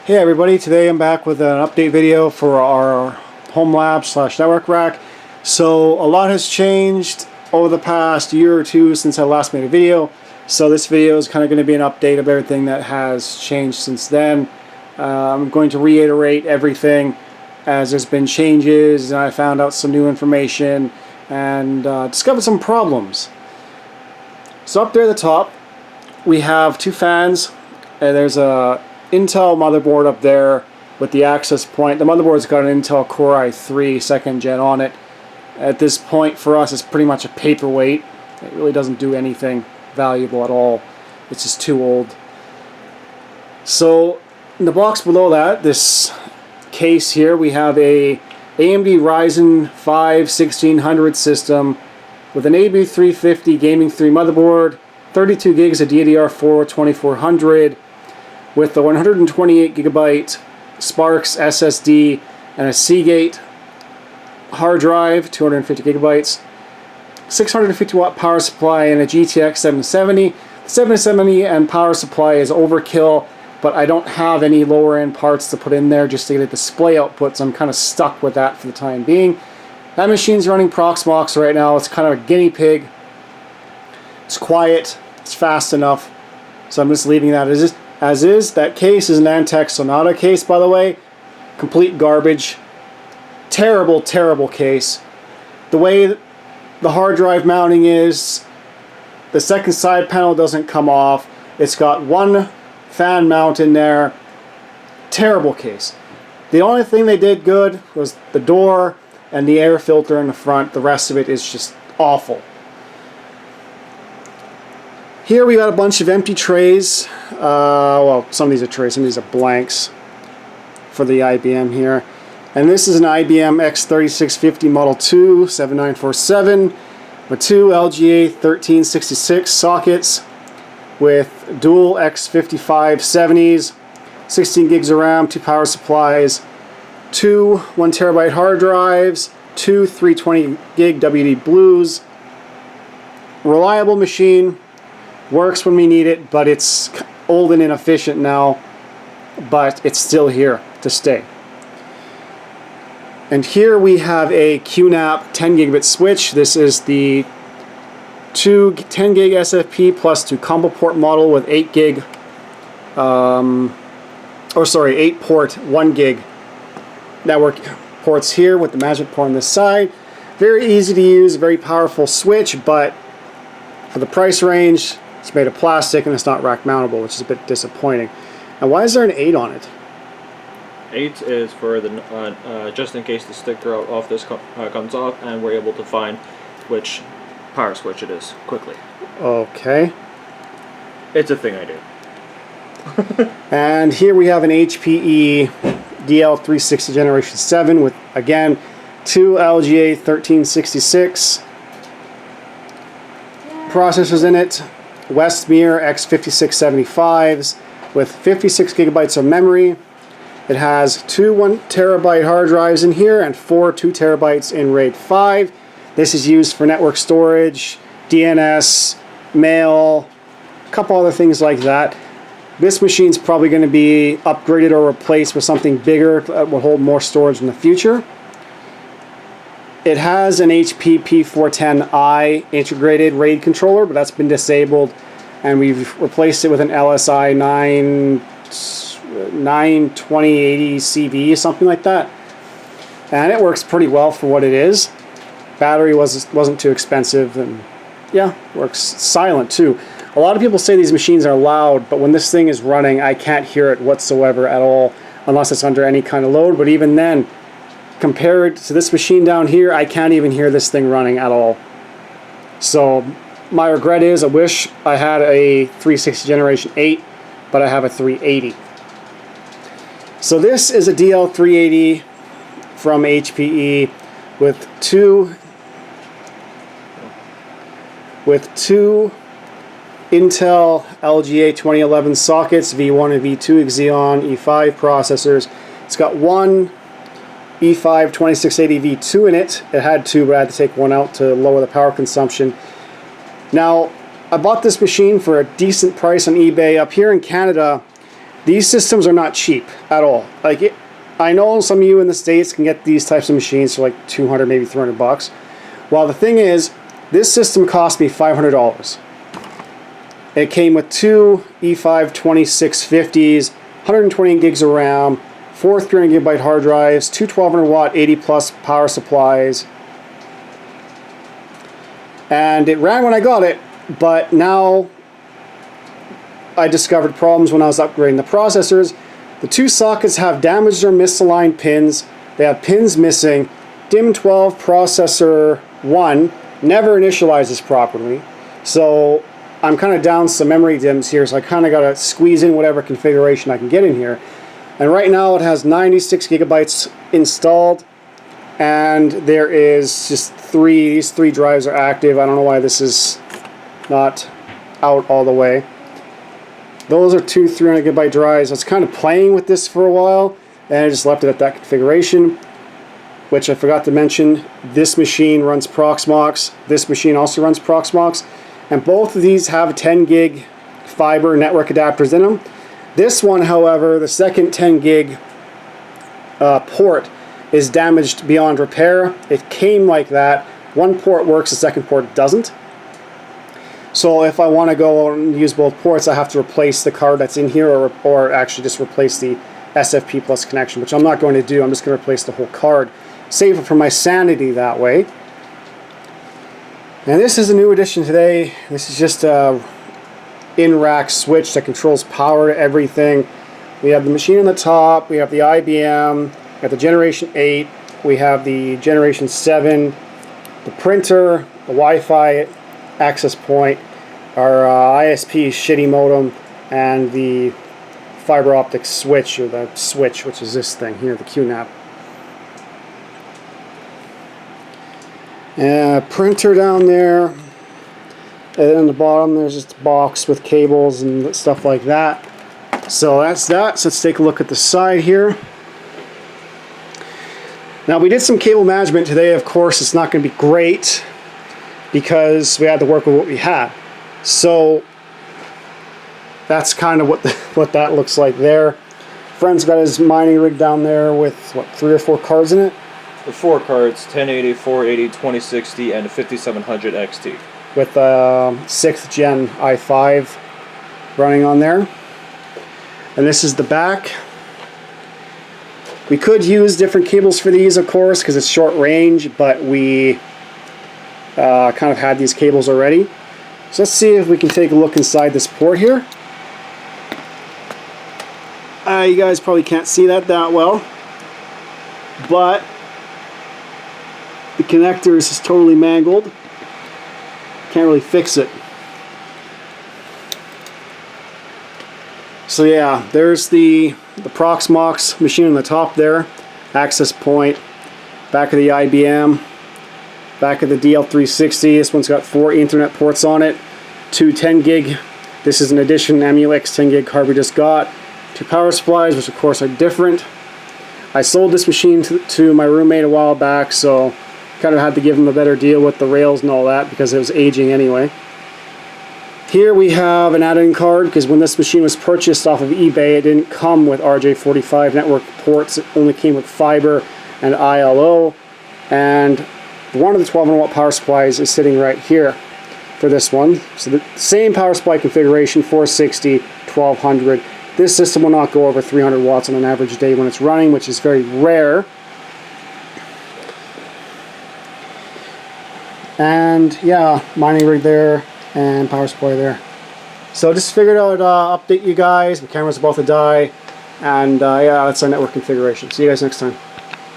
Hey everybody, today I'm back with an update video for our Homelab / network rack. So a lot has changed over the past year or two since I last made a video. So this video is kind of going to be an update of everything that has changed since then. I'm going to reiterate everything as there's been changes and I found out some new information and discovered some problems. So up there at the top we have two fans and there's a Intel motherboard up there with the access point. The motherboard's got an Intel Core i3 2nd gen on it. At this point for us it's pretty much a paperweight. It really doesn't do anything valuable at all. It's just too old. So in the box below that, this case here, we have a AMD Ryzen 5 1600 system with an AB350 Gaming 3 motherboard, 32 gigs of DDR4 2400 with the 128 gigabyte Sparks SSD and a Seagate hard drive, 250 gigabytes, 650 watt power supply and a GTX 770. The 770 and power supply is overkill, but I don't have any lower end parts to put in there just to get a display output, so I'm kind of stuck with that for the time being. That machine's running Proxmox right now. It's kind of a guinea pig. It's quiet, it's fast enough, so I'm just leaving that as is. That case is an Antec Sonata case, by the way. Complete garbage. Terrible, terrible case. The way the hard drive mounting is, the second side panel doesn't come off. It's got one fan mount in there. Terrible case. The only thing they did good was the door and the air filter in the front. The rest of it is just awful. Here we got a bunch of empty trays. Well, some of these are trays, some of these are blanks for the IBM here. And this is an IBM X3650 Model 2 7947 with two LGA 1366 sockets with dual X5570s, 16 gigs of RAM, two power supplies, two 1 terabyte hard drives, two 320 gig WD Blues. Reliable machine. Works when we need it, but it's old and inefficient now, but it's still here to stay. And here we have a QNAP 10 gigabit switch. This is the 10 gig SFP plus 2 combo port model with 8 gig, 8 port 1 gig network ports here with the management port on this side. Very easy to use, very powerful switch, but for the price range, it's made of plastic and it's not rack mountable, which is a bit disappointing. And why is there an 8 on it? 8 is for the just in case the sticker off this comes off and we're able to find which power switch it is quickly. Okay. It's a thing I do. And here we have an HPE DL360 Generation 7 with, again, two LGA 1366 processors in it. Westmere X5675s with 56 gigabytes of memory. It has two 1 terabyte hard drives in here and four 2 terabytes in RAID 5. This is used for network storage, DNS, mail, a couple other things like that. This machine's probably going to be upgraded or replaced with something bigger that will hold more storage in the future. It has an HP P410i integrated RAID controller, but that's been disabled, and we've replaced it with an LSI 92080 CV, something like that. And it works pretty well for what it is. Battery wasn't too expensive, and yeah, works silent too. A lot of people say these machines are loud, but when this thing is running, I can't hear it whatsoever at all, unless it's under any kind of load. But even then, compared to this machine down here, I can't even hear this thing running at all. So my regret is I wish I had a 360 Generation 8, but I have a 380. So this is a DL380 from HPE with two Intel LGA 2011 sockets, V1 and V2 Xeon E5 processors. It's got one E5 2680 V2 in it. It had two, but I had to take one out to lower the power consumption. Now, I bought this machine for a decent price on eBay. Up here in Canada, These systems are not cheap at all. Like, I know some of you in the States can get these types of machines for like 200, maybe 300 bucks. Well, the thing is, this system cost me $500. It came with two E5 2650s, 128 gigs of RAM, 4 300 gigabyte hard drives, two 1200 watt 80 plus power supplies. And it ran when I got it, but now I discovered problems when I was upgrading the processors. The two sockets have damaged or misaligned pins. They have pins missing. DIMM12 processor 1 never initializes properly. So I'm kind of down some memory DIMMs here, so I kind of got to squeeze in whatever configuration I can get in here. And right now it has 96 gigabytes installed, and there is just these three drives are active. I don't know why this is not out all the way. Those are two 300 gigabyte drives. I was kind of playing with this for a while, and I just left it at that configuration, which I forgot to mention. This machine runs Proxmox. This machine also runs Proxmox. And both of these have 10 gig fiber network adapters in them. This one, however, the second 10 gig port is damaged beyond repair. It came like that. One port works, the second port doesn't. So if I want to go and use both ports, I have to replace the card that's in here, or actually just replace the SFP plus connection, which I'm not going to do. I'm just going to replace the whole card. Save it for my sanity that way. And this is a new addition today. This is just a in-rack switch that controls power to everything. We have the machine on the top, we have the IBM, we have the Generation 8, we have the Generation 7, the printer, the Wi-Fi access point, our ISP shitty modem, and the fiber optic switch, or the switch, which is this thing here, the QNAP. Printer down there, and on the bottom there's just a box with cables and stuff like that. So that's that. So let's take a look at the side here. Now we did some cable management today. Of course it's not going to be great because we had to work with what we had. So that's kind of what that looks like there. Friend's got his mining rig down there with what, 3 or 4 cards in it? With 4 cards, 1080, 480, 2060, and a 5700 XT. With 6th gen i5 running on there. And this is the back. We could use different cables for these, of course, because it's short range, but we kind of had these cables already. So let's see if we can take a look inside this port here. You guys probably can't see that well, but the connector is just totally mangled. Can't really fix it. So yeah, there's the Proxmox machine on the top there, access point, back of the IBM, back of the DL360. This one's got 4 Ethernet ports on it, 2 10 gig. This is an addition Emulex 10 gig card we just got. 2 power supplies, which of course are different. I sold this machine to my roommate a while back, so kind of had to give him a better deal with the rails and all that because it was aging anyway. Here we have an add-in card because when this machine was purchased off of eBay, it didn't come with RJ45 network ports. It only came with fiber and ILO, and one of the 1200 watt power supplies is sitting right here for this one. So the same power supply configuration, 460, 1200. This system will not go over 300 watts on an average day when it's running, which is very rare. And yeah, mining rig there and power supply there. So just figured out update you guys. The cameras are both a die, and yeah, that's our network configuration. See you guys next time.